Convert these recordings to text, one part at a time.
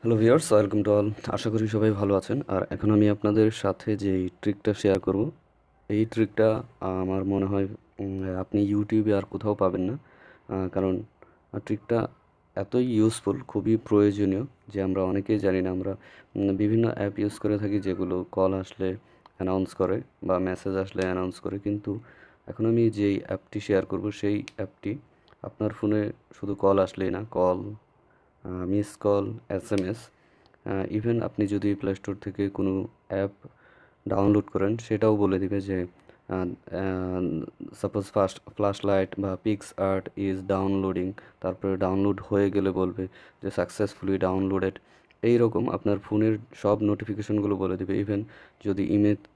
Hello viewers, welcome to all. আশা করি সবাই ভালো আছেন। আর এখন আমি আপনাদের সাথে যে এই ট্রিকটা শেয়ার করব, এই ট্রিকটা আমার মনে হয় আপনি ইউটিউবে আর কোথাও পাবেন না। কারণ ট্রিকটা এতই ইউজফুল, খুবই প্রয়োজনীয় যে আমরা অনেকেই জানি না। আমরা বিভিন্ন অ্যাপ ইউজ করে থাকি যেগুলো কল আসলে অ্যানাউন্স করে বা মেসেজ আসলে অ্যানাউন্স করে, কিন্তু এখন আমি যেই অ্যাপটি শেয়ার করব সেই অ্যাপটি আপনার ফোনে শুধু কল আসলেই না, call, miss call, SMS, even আপনি যদি প্লে স্টোর থেকে কোনো অ্যাপ ডাউনলোড করেন সেটাও বলে দিবে যে সাপোজ ফ্ল্যাশ লাইট বা পিক্স আর্ট ইজ ডাউনলোডিং, তারপরে ডাউনলোড হয়ে গেলে বলবে যে সাকসেসফুলি ডাউনলোডেড। এইরকম আপনার ফোনের সব নোটিফিকেশনগুলো বলে দিবে। ইভেন যদি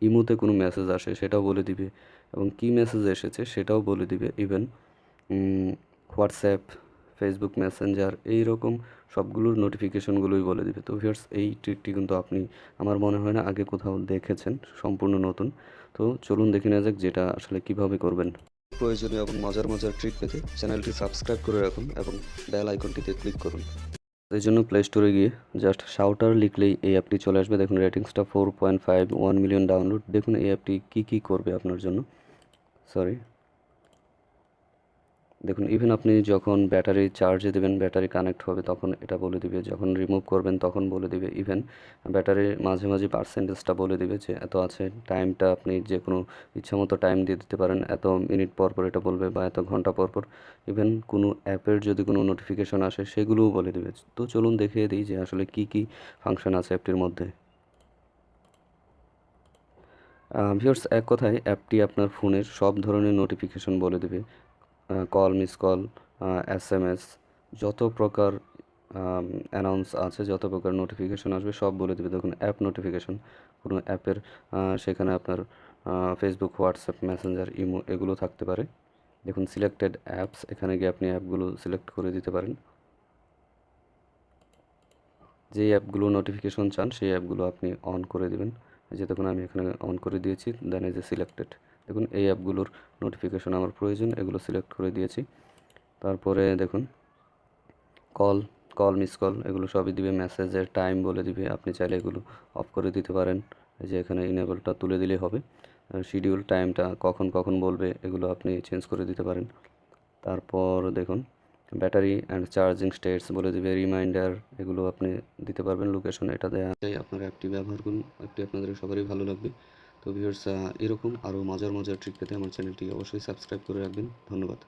ইমোতে কোনো মেসেজ আসে সেটাও বলে দিবে, এবং কী মেসেজ এসেছে সেটাও বলে দিবে। ইভেন হোয়াটসঅ্যাপ, ফেসবুক মেসেঞ্জার, এই রকম সবগুলোর নোটিফিকেশনগুলোই বলে দিবে। তো ভিউয়ার্স, এই ট্রিকটি কিন্তু আপনি, আমার মনে হয় না আগে কোথাও দেখেছেন, সম্পূর্ণ নতুন। তো চলুন দেখে নেওয়া যাক যেটা আসলে কিভাবে করবেন। প্রয়োজনীয় এবং মজার মজার ট্রিক পেতে চ্যানেলটি সাবস্ক্রাইব করে রাখুন এবং বেল আইকনটিতে ক্লিক করুন। এই জন্য প্লে স্টোরে গিয়ে জাস্ট শাউটার লিখলেই এই অ্যাপটি চলে আসবে। দেখুন রেটিংসটা 4.5, 1 মিলিয়ন ডাউনলোড। দেখুন এই অ্যাপটি কী কী করবে আপনার জন্য। সরি, দেখুন ইভেন আপনি যখন ব্যাটারি চার্জে দেবেন, ব্যাটারি কানেক্ট হবে, তখন এটা বলে দিবে। যখন রিমুভ করবেন তখন বলে দিবে। ইভেন ব্যাটারির মাঝে মাঝে পার্সেন্টেজটা বলে দিবে যে এত আছে। টাইমটা আপনি যে কোনো ইচ্ছামতো টাইম দিয়ে দিতে পারেন, এত মিনিট পর পর এটা বলবে বা এত ঘন্টা পর পর। ইভেন কোনো অ্যাপের যদি কোনো নোটিফিকেশন আসে সেগুলোও বলে দিবে। তো চলুন দেখিয়ে দিই যে আসলে কি কি ফাংশন আছে অ্যাপটির মধ্যে। ভিউয়ার্স, এক কথায় অ্যাপটি আপনার ফোনের সব ধরনের নোটিফিকেশন বলে দেবে। কল, মিস কল, এসএমএস, যত প্রকার অ্যানাউন্স আছে, যত প্রকার নোটিফিকেশন আসবে সব বলে দেবে। দেখুন অ্যাপ নোটিফিকেশন, কোনো অ্যাপের, সেখানে আপনার ফেসবুক, হোয়াটসঅ্যাপ, মেসেঞ্জার, ইমো এগুলো থাকতে পারে। দেখুন সিলেক্টেড অ্যাপস, এখানে গিয়ে আপনি অ্যাপগুলো সিলেক্ট করে দিতে পারেন। যেই অ্যাপগুলো নোটিফিকেশন চান সেই অ্যাপগুলো আপনি অন করে দিবেন। এই যে দেখুন আমি এখানে অন করে দিয়েছি, দেন এই যে সিলেক্টেড। দেখুন এই অ্যাপগুলোর নোটিফিকেশন আমার প্রয়োজন, এগুলো সিলেক্ট করে দিয়েছি। তারপরে দেখুন কল, মিস কল এগুলো সবই দিবে। মেসেজের টাইম বলে দিবে, আপনি চাইলে এগুলো অফ করে দিতে পারেন। এই যে এখানে ইনেবলটা তুলে দিলেই হবে। শিডিউল টাইমটা কখন কখন বলবে এগুলো আপনি চেঞ্জ করে দিতে পারেন। তারপর দেখুন ব্যাটারি অ্যান্ড চার্জিং স্টেটস বলে দিবে, রিমাইন্ডার এগুলো আপনি দিতে পারবেন। লোকেশন এটা দেওয়া আছে, আপনারা অ্যাপটি ব্যবহার করুন, অ্যাপটি আপনাদের সবারই ভালো লাগবে। তো ভিউয়ার্স, এরকম আরও মজার মজার ট্রিক পেতে আমার চ্যানেলটি অবশ্যই সাবস্ক্রাইব করে রাখবেন। ধন্যবাদ।